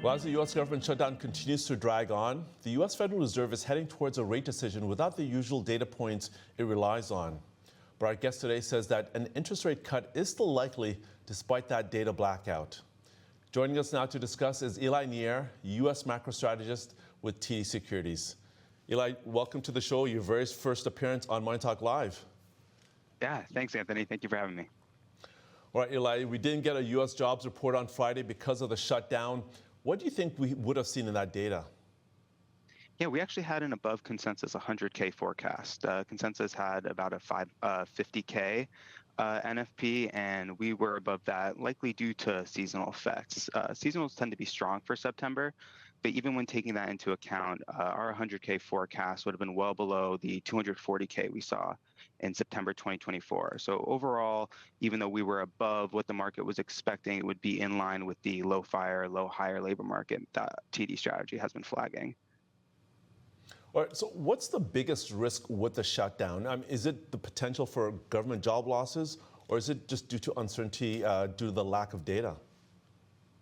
Well, as the U.S. government shutdown continues to drag on, the U.S. Federal Reserve is heading towards a rate decision without the usual data points it relies on. But our guest today says that an interest rate cut is still likely despite that data blackout. Joining us now to discuss is Eli Nier, U.S. macro strategist with TD Securities. Eli, welcome to the show, your very first appearance on Money Talk Live. Yeah, thanks, Anthony. Thank you for having me. All right, Eli, we didn't get a U.S. jobs report on Friday because of the shutdown. What do you think we would have seen in that data? Yeah, we actually had an above consensus 100K forecast. Consensus had about a 50K NFP, and we were above that, likely due to seasonal effects. Seasonals tend to be strong for September, but even when taking that into account, our 100K forecast would have been well below the 240K we saw in September 2024. So overall, even though we were above what the market was expecting, it would be in line with the low fire, low hire labor market that TD strategy has been flagging. All right, so what's the biggest risk with the shutdown? Is it the potential for government job losses, or is it just due to uncertainty due to the lack of data?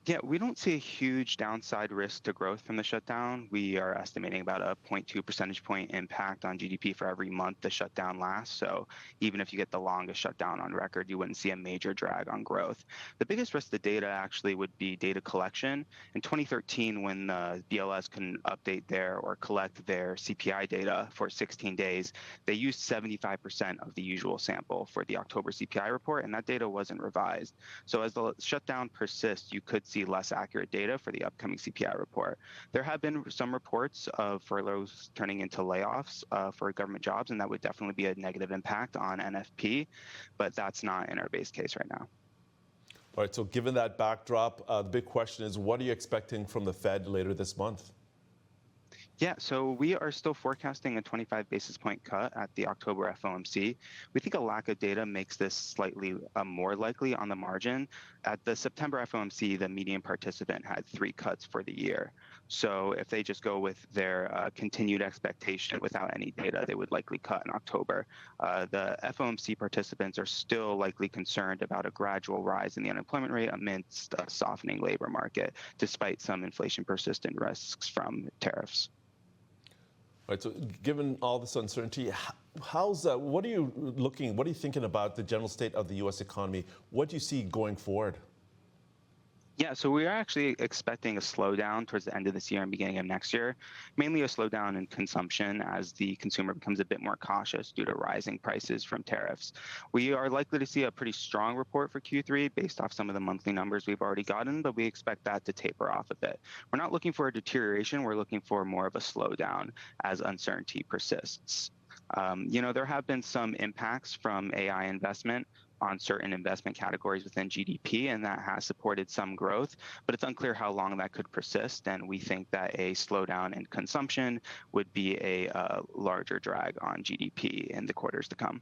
Yeah, we don't see a huge downside risk to growth from the shutdown. We are estimating about a 0.2 percentage point impact on GDP for every month the shutdown lasts. So even if you get the longest shutdown on record, you wouldn't see a major drag on growth. The biggest risk to data actually would be data collection. In 2013, when the BLS couldn't update their or collect their CPI data for 16 days, they used 75% of the usual sample for the October CPI report, and that data wasn't revised. So as the shutdown persists, you could see less accurate data for the upcoming CPI report. There have been some reports of furloughs turning into layoffs for government jobs, and that would definitely be a negative impact on NFP, but that's not in our base case right now. All right, so given that backdrop, the big question is, what are you expecting from the Fed later this month? Yeah, so we are still forecasting a 25 basis point cut at the October FOMC. We think a lack of data makes this slightly more likely on the margin. At the September FOMC, the median participant had 3 cuts for the year. So if they just go with their continued expectation without any data, they would likely cut in October. The FOMC participants are still likely concerned about a gradual rise in the unemployment rate amidst a softening labor market, despite some inflation persistent risks from tariffs. All right, so given all this uncertainty, what are you thinking about the general state of the U.S. economy? What do you see going forward? Yeah, so we are actually expecting a slowdown towards the end of this year and beginning of next year, mainly a slowdown in consumption as the consumer becomes a bit more cautious due to rising prices from tariffs. We are likely to see a pretty strong report for Q3 based off some of the monthly numbers we've already gotten, but we expect that to taper off a bit. We're not looking for a deterioration, we're looking for more of a slowdown as uncertainty persists. There have been some impacts from AI investment on certain investment categories within GDP, and that has supported some growth, but it's unclear how long that could persist, and we think that a slowdown in consumption would be a larger drag on GDP in the quarters to come.